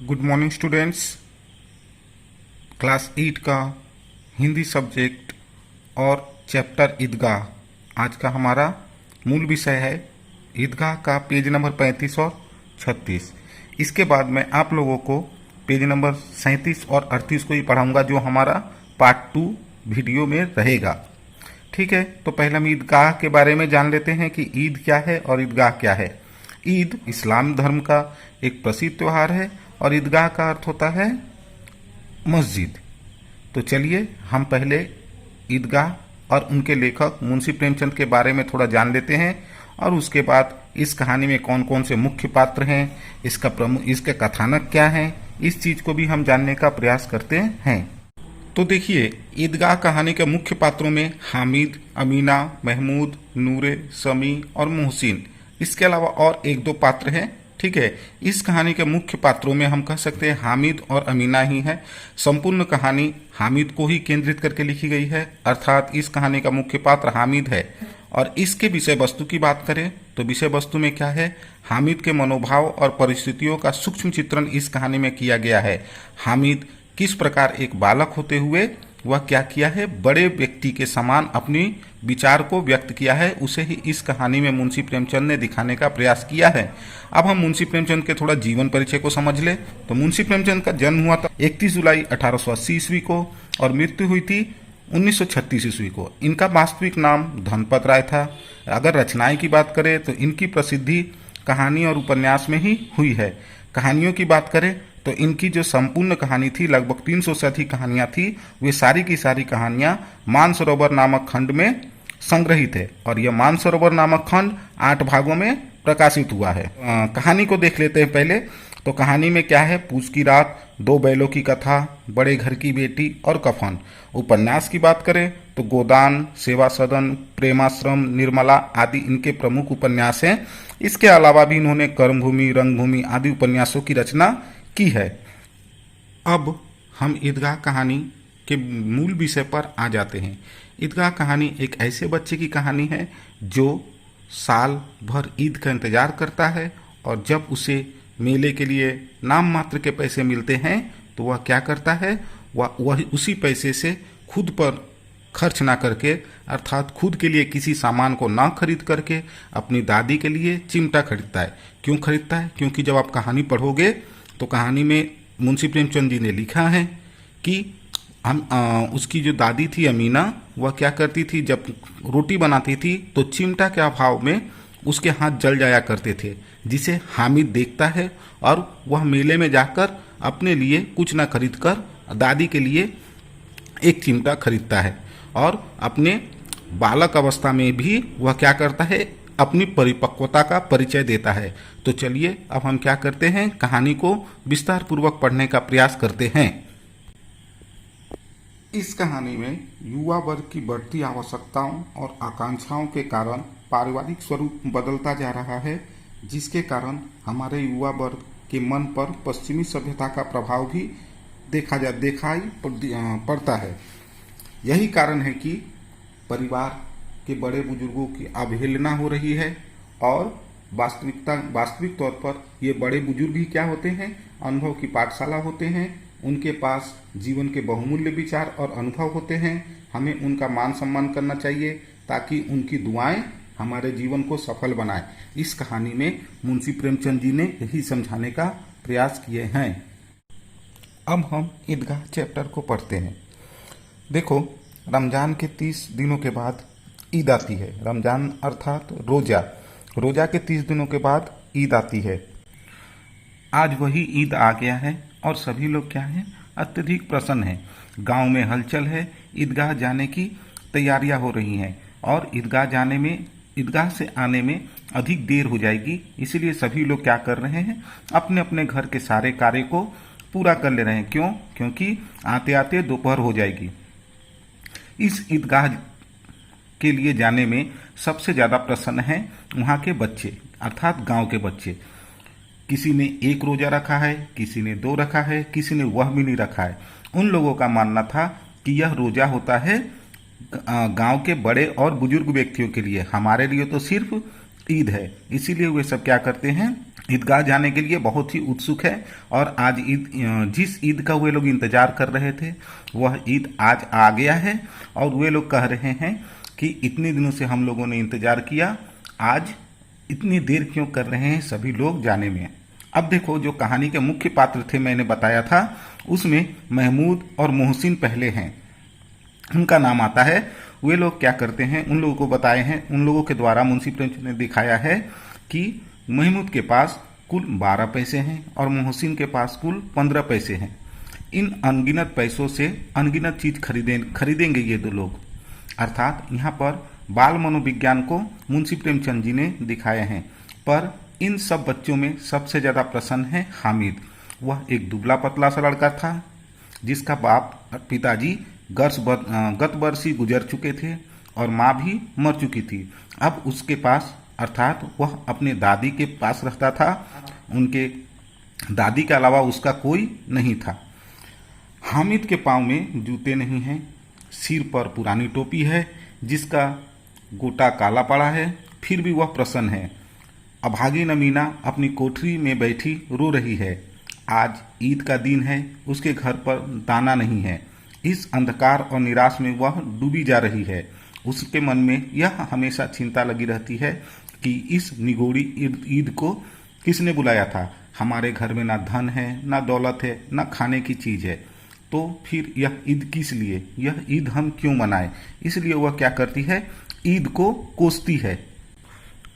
Good morning students. Class 8 का Hindi subject और chapter ईदगाह आज का हमारा मूल विषय है। ईदगाह का पेज नंबर 35 और 36। इसके बाद मैं आप लोगों को पेज नंबर 37 और 38 को ही पढ़ाऊंगा, जो हमारा पार्ट 2 वीडियो में रहेगा। ठीक है, तो पहले हम ईदगाह के बारे में जान लेते हैं कि ईद क्या है और ईदगाह क्या है। ईद इस्लाम धर्म का एक प्रसिद्ध त्यौहार है और ईदगाह का अर्थ होता है मस्जिद। तो चलिए हम पहले ईदगाह और उनके लेखक मुंशी प्रेमचंद के बारे में थोड़ा जान लेते हैं, और उसके बाद इस कहानी में कौन कौन से मुख्य पात्र हैं, इसके कथानक क्या हैं, इस चीज को भी हम जानने का प्रयास करते हैं। तो देखिए, ईदगाह कहानी के मुख्य पात्रों में हामिद, अमीना, महमूद, नूरे, समी और मोहसिन, इसके अलावा और एक दो पात्र हैं। ठीक है, इस कहानी के मुख्य पात्रों में हम कह सकते हैं हामिद और अमीना ही है। संपूर्ण कहानी हामिद को ही केंद्रित करके लिखी गई है, अर्थात इस कहानी का मुख्य पात्र हामिद है। और इसके विषय वस्तु की बात करें तो विषय वस्तु में क्या है, हामिद के मनोभाव और परिस्थितियों का सूक्ष्म चित्रण इस कहानी में किया गया है। हामिद किस प्रकार एक बालक होते हुए वह क्या किया है, बड़े व्यक्ति के समान अपनी विचार को व्यक्त किया है, उसे ही इस कहानी में मुंशी प्रेमचंद ने दिखाने का प्रयास किया है। अब हम मुंशी प्रेमचंद के थोड़ा जीवन परिचय को समझ ले। तो मुंशी प्रेमचंद का जन्म हुआ था 31 जुलाई 1880 ईस्वी को और मृत्यु हुई थी 1936 ईस्वी को। इनका वास्तविक नाम धनपत राय था। अगर रचनाएं की बात करें तो इनकी प्रसिद्धि कहानी और उपन्यास में ही हुई है। कहानियों की बात करें तो इनकी जो संपूर्ण कहानी थी, लगभग 300 से अधिक कहानियां थी, वे सारी की सारी कहानियां मानसरोवर नामक खंड में संग्रहित है, और यह मानसरोवर नामक खंड 8 भागों में प्रकाशित हुआ है। कहानी को देख लेते हैं पहले। तो कहानी में क्या है, पूस की रात, 2 बैलों की कथा, बड़े घर की बेटी और कफन। उपन्यास की बात करें तो गोदान, सेवा सदन, प्रेमाश्रम, निर्मला आदि इनके प्रमुख उपन्यास हैं। इसके अलावा भी इन्होंने कर्मभूमि, रंगभूमि आदि उपन्यासों की रचना की है। अब हम ईदगाह कहानी के मूल विषय पर आ जाते हैं। ईदगाह कहानी एक ऐसे बच्चे की कहानी है जो साल भर ईद का इंतजार करता है, और जब उसे मेले के लिए नाम मात्र के पैसे मिलते हैं तो वह क्या करता है, वह उसी पैसे से खुद पर खर्च ना करके, अर्थात खुद के लिए किसी सामान को ना खरीद करके अपनी दादी के लिए चिमटा खरीदता है। क्यों खरीदता है? क्योंकि जब आप कहानी पढ़ोगे तो कहानी में मुंशी प्रेमचंद जी ने लिखा है कि उसकी जो दादी थी अमीना, वह क्या करती थी, जब रोटी बनाती थी तो चिमटा के अभाव में उसके हाथ जल जाया करते थे, जिसे हामिद देखता है और वह मेले में जाकर अपने लिए कुछ ना खरीद कर दादी के लिए एक चिमटा खरीदता है। और अपने बालक अवस्था में भी वह क्या करता है, अपनी परिपक्वता का परिचय देता है। तो चलिए अब हम क्या करते हैं, कहानी को विस्तार पूर्वक पढ़ने का प्रयास करते हैं। इस कहानी में युवा वर्ग की बढ़ती आवश्यकताओं और आकांक्षाओं के कारण पारिवारिक स्वरूप बदलता जा रहा है, जिसके कारण हमारे युवा वर्ग के मन पर पश्चिमी सभ्यता का प्रभाव भी दिखाई पड़ता है। यही कारण है कि परिवार के बड़े बुजुर्गों की अवहेलना हो रही है, और वास्तविक तौर पर ये बड़े बुजुर्ग ही क्या होते हैं, अनुभव की पाठशाला होते हैं। उनके पास जीवन के बहुमूल्य विचार और अनुभव होते हैं। हमें उनका मान सम्मान करना चाहिए ताकि उनकी दुआएं हमारे जीवन को सफल बनाए। इस कहानी में मुंशी प्रेमचंद जी ने यही समझाने का प्रयास किए हैं। अब हम ईदगाह चैप्टर को पढ़ते हैं। देखो, रमजान के 30 दिनों के बाद ईद आती है। रमजान अर्थात रोजा के 30 दिनों के बाद ईद आती है। आज वही ईद आ गया है और सभी लोग क्या हैं, अत्यधिक प्रसन्न हैं। गांव में हलचल है, ईदगाह जाने की तैयारियां हो रही हैं, और ईदगाह से आने में अधिक देर हो जाएगी, इसलिए सभी लोग क्या कर रहे हैं, अपने अपने घर के सारे कार्य को पूरा कर ले रहे हैं। क्यों? क्योंकि आते आते दोपहर हो जाएगी। इस ईदगाह के लिए जाने में सबसे ज्यादा प्रसन्न हैं वहां के बच्चे, अर्थात गांव के बच्चे। किसी ने 1 रोजा रखा है, किसी ने 2 रखा है, किसी ने वह भी नहीं रखा है। उन लोगों का मानना था कि यह रोजा होता है गांव के बड़े और बुजुर्ग व्यक्तियों के लिए, हमारे लिए तो सिर्फ ईद है। इसीलिए वे सब क्या करते हैं, ईदगाह जाने के लिए बहुत ही उत्सुक है। और आज जिस ईद का वे लोग इंतजार कर रहे थे वह ईद आज आ गया है। और वे लोग कह रहे हैं कि इतने दिनों से हम लोगों ने इंतजार किया, आज इतनी देर क्यों कर रहे हैं सभी लोग जाने में। अब देखो, जो कहानी के मुख्य पात्र थे मैंने बताया था, उसमें महमूद और मोहसिन पहले हैं, उनका नाम आता है। वे लोग क्या करते हैं, उन लोगों को बताए हैं, उन लोगों के द्वारा मुंशी प्रेमचंद ने दिखाया है कि महमूद के पास कुल 12 पैसे हैं और मोहसिन के पास कुल 15 पैसे हैं। इन अनगिनत पैसों से अनगिनत चीज खरीदेंगे ये दो लोग। अर्थात यहाँ पर बाल मनोविज्ञान को मुंशी प्रेमचंद जी ने दिखाया है। पर इन सब बच्चों में सबसे ज्यादा प्रसन्न है हामिद। वह एक दुबला पतला सा लड़का था जिसका पिताजी गत वर्ष ही गुजर चुके थे और माँ भी मर चुकी थी। अब उसके पास, अर्थात वह अपने दादी के पास रहता था, उनके दादी के अलावा उसका कोई नहीं था। हामिद के पाँव में जूते नहीं हैं, सिर पर पुरानी टोपी है जिसका गोटा काला पड़ा है, फिर भी वह प्रसन्न है। अभागी नमीना अपनी कोठरी में बैठी रो रही है। आज ईद का दिन है, उसके घर पर दाना नहीं है। इस अंधकार और निराश में वह डूबी जा रही है। उसके मन में यह हमेशा चिंता लगी रहती है कि इस निगोड़ी ईद को किसने बुलाया था। हमारे घर में ना धन है, ना दौलत है, ना खाने की चीज है, तो फिर यह ईद किस लिए, यह ईद हम क्यों मनाएं। इसलिए वह क्या करती है, ईद को कोसती है।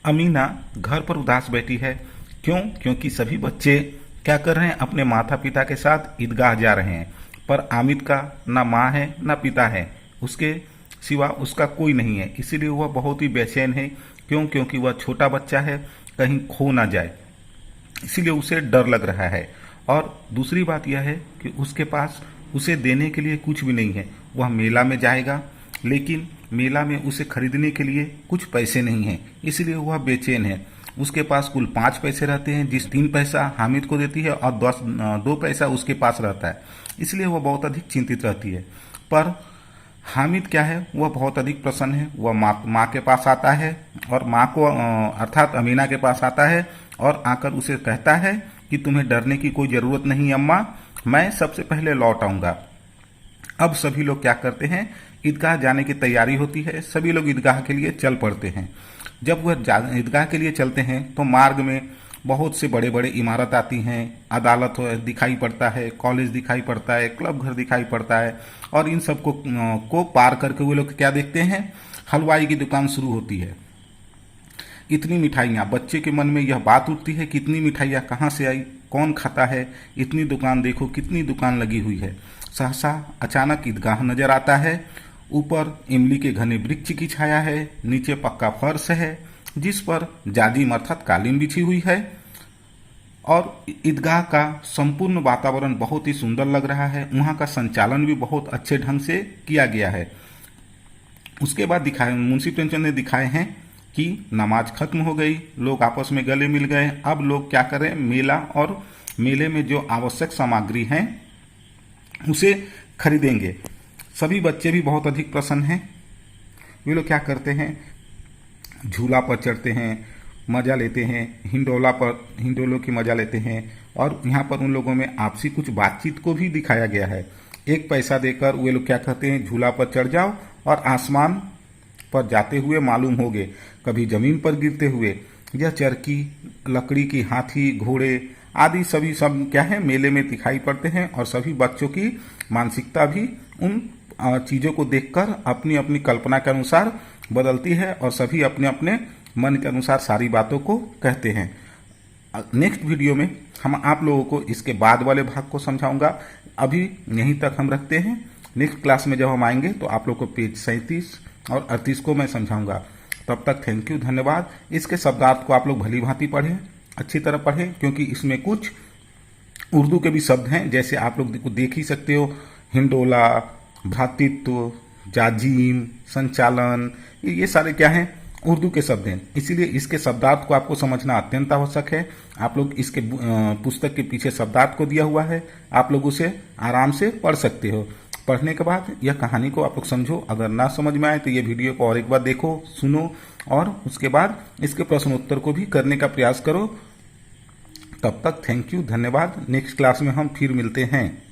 अमीना घर पर उदास बैठी है। क्यों? क्योंकि सभी बच्चे क्या कर रहे हैं, अपने माता पिता के साथ ईदगाह जा रहे हैं। पर आमिद का ना माँ है ना पिता है, उसके सिवा उसका कोई नहीं है। इसीलिए वह बहुत ही बेचैन है। क्यों? क्योंकि वह छोटा बच्चा है, कहीं खो ना जाए, इसीलिए उसे डर लग रहा है। और दूसरी बात यह है कि उसके पास उसे देने के लिए कुछ भी नहीं है। वह मेला में जाएगा, लेकिन मेला में उसे खरीदने के लिए कुछ पैसे नहीं है, इसलिए वह बेचैन है। उसके पास कुल 5 पैसे रहते हैं, जिस 3 पैसा हामिद को देती है और 2 पैसा उसके पास रहता है, इसलिए वह बहुत अधिक चिंतित रहती है। पर हामिद क्या है, वह बहुत अधिक प्रसन्न है। वह माँ के पास आता है और माँ को अर्थात अमीना के पास आता है और आकर उसे कहता है कि तुम्हें डरने की कोई ज़रूरत नहीं अम्मा, मैं सबसे पहले लौट आऊँगा। अब सभी लोग क्या करते हैं, ईदगाह जाने की तैयारी होती है। सभी लोग ईदगाह के लिए चल पड़ते हैं। जब वह ईदगाह के लिए चलते हैं तो मार्ग में बहुत से बड़े बड़े इमारत आती हैं, अदालत दिखाई पड़ता है, कॉलेज दिखाई पड़ता है, क्लब घर दिखाई पड़ता है। और इन सब को पार करके वे लोग क्या देखते हैं, हलवाई की दुकान शुरू होती है। इतनी मिठाइयाँ, बच्चे के मन में यह बात उठती है कि इतनी मिठाइयाँ कहाँ से आई, कौन खाता है, इतनी दुकान देखो, कितनी दुकान लगी हुई है। सहसा अचानक ईदगाह नजर आता है। ऊपर इमली के घने वृक्ष की छाया है, नीचे पक्का फर्श है जिस पर जाजिम अर्थात कालीन बिछी हुई है। और ईदगाह का संपूर्ण वातावरण बहुत ही सुंदर लग रहा है। वहाँ का संचालन भी बहुत अच्छे ढंग से किया गया है। उसके बाद मुंशी प्रेमचंद ने दिखाए हैं कि नमाज खत्म हो गई, लोग आपस में गले मिल गए। अब लोग क्या करें, मेला और मेले में जो आवश्यक सामग्री हैं उसे खरीदेंगे। सभी बच्चे भी बहुत अधिक प्रसन्न हैं। वे लोग क्या करते हैं, झूला पर चढ़ते हैं, मजा लेते हैं, हिंडोलों की मजा लेते हैं। और यहाँ पर उन लोगों में आपसी कुछ बातचीत को भी दिखाया गया है। 1 पैसा देकर वे लोग क्या कहते हैं, झूला पर चढ़ जाओ और आसमान पर जाते हुए मालूम होगे, कभी जमीन पर गिरते हुए। यह चरखी, लकड़ी की हाथी, घोड़े आदि सभी सब क्या है, मेले में दिखाई पड़ते हैं। और सभी बच्चों की मानसिकता भी उन चीज़ों को देखकर अपनी अपनी कल्पना के अनुसार बदलती है और सभी अपने अपने मन के अनुसार सारी बातों को कहते हैं। नेक्स्ट वीडियो में हम आप लोगों को इसके बाद वाले भाग को समझाऊंगा। अभी यहीं तक हम रखते हैं। नेक्स्ट क्लास में जब हम आएंगे तो आप लोग को पेज 37 और 38 को मैं समझाऊंगा। तब तक थैंक यू, धन्यवाद। इसके शब्दार्थ को आप लोग भली भांति पढ़ें, अच्छी तरह पढ़ें, क्योंकि इसमें कुछ उर्दू के भी शब्द हैं, जैसे आप लोग देख ही सकते हो, हिंडोला, भ्रातृत्व, जाजिम, संचालन, ये सारे क्या हैं, उर्दू के शब्द हैं। इसीलिए इसके शब्दार्थ को आपको समझना अत्यंत आवश्यक है। आप लोग इसके पुस्तक के पीछे शब्दार्थ को दिया हुआ है, आप लोग उसे आराम से पढ़ सकते हो। पढ़ने के बाद यह कहानी को आप लोग समझो। अगर ना समझ में आए तो ये वीडियो को और एक बार देखो, सुनो और उसके बाद इसके प्रश्नोत्तर को भी करने का प्रयास करो। तब तक थैंक यू, धन्यवाद। नेक्स्ट क्लास में हम फिर मिलते हैं।